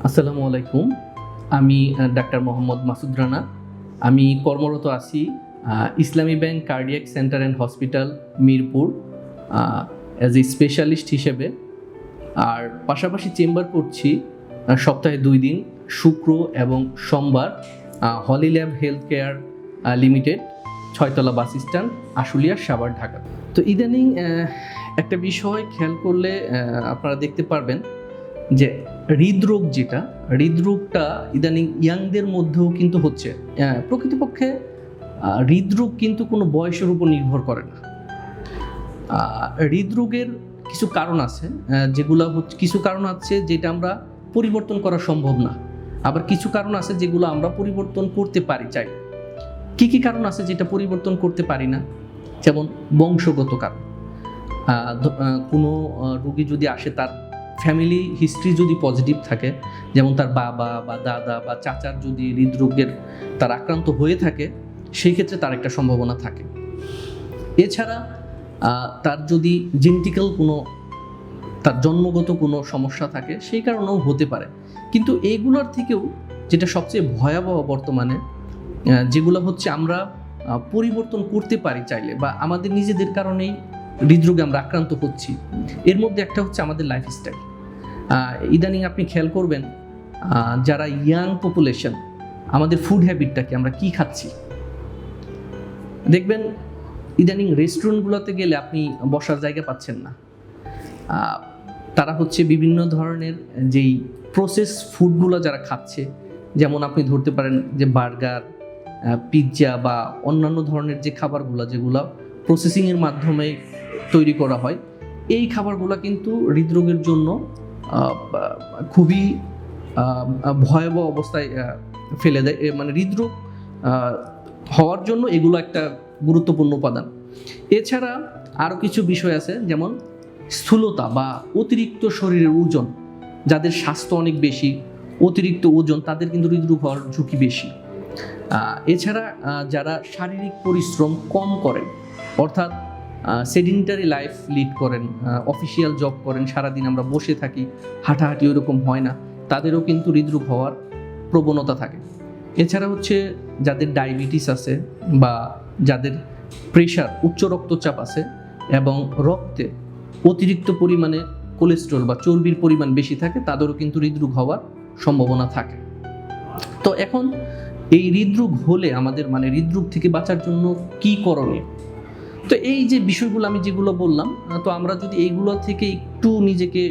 আসসালামু আলাইকুম। আমি ডাক্তার মোহাম্মদ মাসুদ রানা। আমি কর্মরত আছি ইসলামী bank cardiac centre and hospital Mirpur as a specialist হিসেবে। আর পাশাপাশি চেম্বার করছি সপ্তাহে 2 দিন, শুক্র এবং সোমবার, হলি ল্যাব হেলথ কেয়ার লিমিটেড, 6 তলা বাস স্ট্যান্ড, আশুলিয়া, সাভার, ঢাকা। তো ইদানিং একটা বিষয় খেয়াল করলে আপনারা দেখতে পারবেন যে হৃদরোগটা ইদানিং ইয়াংদের মধ্যেও কিন্তু হচ্ছে। প্রকৃতপক্ষে হৃদরোগ কিন্তু কোনো বয়সের উপর নির্ভর করে না। হৃদরোগের কিছু কারণ আছে, কিছু কারণ আছে যেটা আমরা পরিবর্তন করা সম্ভব না, আবার কিছু কারণ আছে যেগুলো আমরা পরিবর্তন করতে পারি চাই। কি কারণ আছে যেটা পরিবর্তন করতে পারি না? যেমন বংশগত কারণ। কোনো রোগী যদি আসে, তার ফ্যামিলি হিস্ট্রি যদি পজিটিভ থাকে, যেমন তার বাবা বা দাদা বা চাচার যদি হৃদরোগের তার আক্রান্ত হয়ে থাকে, সেই ক্ষেত্রে তার একটা সম্ভাবনা থাকে। এছাড়া তার যদি জেনেটিক্যাল তার জন্মগত কোনো সমস্যা থাকে, সেই কারণেও হতে পারে। কিন্তু এইগুলোর থেকেও যেটা সবচেয়ে ভয়াবহ বর্তমানে, যেগুলো হচ্ছে আমরা পরিবর্তন করতে পারি চাইলে, বা আমাদের নিজেদের কারণেই হৃদরোগে আমরা আক্রান্ত হচ্ছি, এর মধ্যে একটা হচ্ছে আমাদের লাইফস্টাইল। ইদানিং আপনি খেয়াল করবেন, যারা ইয়াং পপুলেশন, আমাদের ফুড হ্যাবিটটাকে আমরা কি খাচ্ছি দেখবেন। ইদানিং রেস্টুরেন্টগুলোতে গেলে আপনি বসার জায়গা পাচ্ছেন না। তারা হচ্ছে বিভিন্ন ধরনের যেই প্রসেস ফুডগুলো যারা খাচ্ছে, যেমন আপনি ধরতে পারেন যে বার্গার, পিৎজা বা অন্যান্য ধরনের যে খাবারগুলো, যেগুলো প্রসেসিংয়ের মাধ্যমে তৈরি করা হয়, এই খাবারগুলো কিন্তু হৃদরোগের জন্য খুবই ভয়াবহ অবস্থায় ফেলে দেয়। মানে হৃদরোগ হওয়ার জন্য এগুলো একটা গুরুত্বপূর্ণ উপাদান। এছাড়া আরও কিছু বিষয় আছে, যেমন স্থূলতা বা অতিরিক্ত শরীরের ওজন। যাদের স্বাস্থ্য অনেক বেশি, অতিরিক্ত ওজন, তাদের কিন্তু হৃদরোগ হওয়ার ঝুঁকি বেশি। এছাড়া যারা শারীরিক পরিশ্রম কম করেন, অর্থাৎ সেডেন্টারি লাইফ লিড করেন, অফিসিয়াল জব করেন, সারাদিন আমরা বসে থাকি, হাঁটাহাঁটি ওইরকম হয় না, তাদেরও কিন্তু হৃদরোগ হওয়ার প্রবণতা থাকে। এছাড়া হচ্ছে যাদের ডায়াবেটিস আছে, বা যাদের প্রেশার, উচ্চ রক্তচাপ আছে, এবং রক্তে অতিরিক্ত পরিমাণে কোলেস্টেরল বা চর্বির পরিমাণ বেশি থাকে, তাদেরও কিন্তু হৃদরোগ হওয়ার সম্ভাবনা থাকে। তো এখন এই হৃদরোগ হলে আমাদের হৃদরোগ থেকে বাঁচার জন্য কি করণীয়? তো এই যে বিষয়গুলো আমি যেগুলো বললাম, তো আমরা যদি এইগুলো থেকে একটু নিজেকে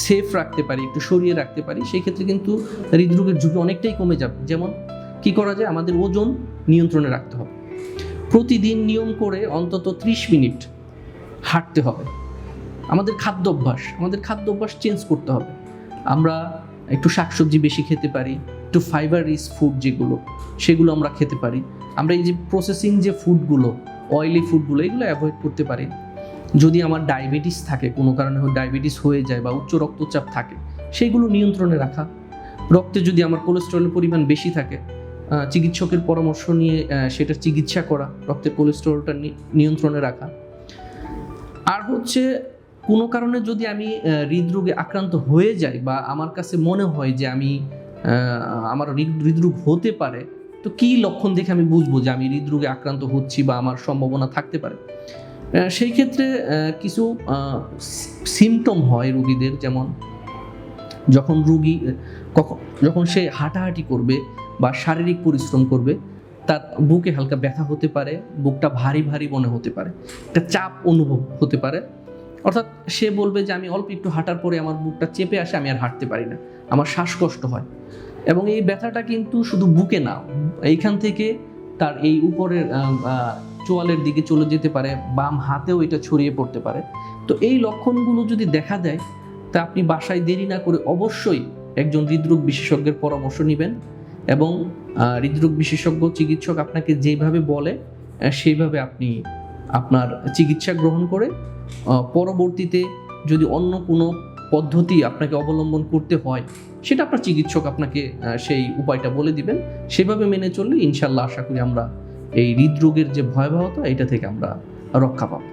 সেফ রাখতে পারি, একটু সরিয়ে রাখতে পারি, সেই ক্ষেত্রে কিন্তু হৃদরোগের ঝুঁকি অনেকটাই কমে যাবে। যেমন কি করা যায়? আমাদের ওজন নিয়ন্ত্রণে রাখতে হবে। প্রতিদিন নিয়ম করে অন্তত 30 মিনিট হাঁটতে হবে। আমাদের খাদ্যাভ্যাস চেঞ্জ করতে হবে। আমরা একটু শাকসবজি বেশি খেতে পারি, একটু ফাইবার রিচ ফুড সেগুলো আমরা খেতে পারি। আমরা এই যে প্রসেসিং যে ফুডগুলো, অয়েলি ফুডগুলো, এগুলো অ্যাভয়েড করতে পারি। যদি আমার ডায়াবেটিস থাকে, কোনো কারণে ডায়াবেটিস হয়ে যায়, বা উচ্চ রক্তচাপ থাকে, সেইগুলো নিয়ন্ত্রণে রাখা। রক্তে যদি আমার কোলেস্টেরলের পরিমাণ বেশি থাকে, চিকিৎসকের পরামর্শ নিয়ে সেটার চিকিৎসা করা, রক্তের কোলেস্টেরলটা নিয়ন্ত্রণে রাখা। আর হচ্ছে কোনো কারণে যদি আমি হৃদরোগে আক্রান্ত হয়ে যাই, বা আমার কাছে মনে হয় যে আমার হৃদরোগ হতে পারে, তো কী লক্ষণ দেখে আমি বুঝবো যে আমি হৃদরোগে আক্রান্ত হচ্ছি বা আমার সম্ভাবনা থাকতে পারে? সেই ক্ষেত্রে কিছু সিমটম হয় রোগীদের। যেমন যখন সে হাঁটাহাঁটি করবে বা শারীরিক পরিশ্রম করবে, তার বুকে হালকা ব্যথা হতে পারে, বুকটা ভারী ভারী মনে হতে পারে, একটা চাপ অনুভব হতে পারে। অর্থাৎ সে বলবে যে আমি অল্প একটু হাঁটার পরে আমার বুকটা চেপে আসে, আমি আর হাঁটতে পারি না, আমার শ্বাসকষ্ট হয়। এবং এই ব্যথাটা কিন্তু শুধু বুকে না, এইখান থেকে তার এই উপরের চোয়ালের দিকে চলে যেতে পারে, বাম হাতেও এটা ছড়িয়ে পড়তে পারে। তো এই লক্ষণগুলো যদি দেখা দেয়, তা আপনি বাসায় দেরি না করে অবশ্যই একজন হৃদরোগ বিশেষজ্ঞের পরামর্শ নেবেন, এবং হৃদরোগ বিশেষজ্ঞ চিকিৎসক আপনাকে যেভাবে বলে সেইভাবে আপনি আপনার চিকিৎসা গ্রহণ করে পরবর্তীতে যদি অন্য কোনো পদ্ধতি আপনাকে অবলম্বন করতে হয়, সেটা আপনার চিকিৎসক আপনাকে সেই উপায়টা বলে দিবেন। সেভাবে মেনে চললে ইনশাল্লাহ আশা করি আমরা এই হৃদরোগের যে ভয়াবহতা, এটা থেকে আমরা রক্ষা পাবো।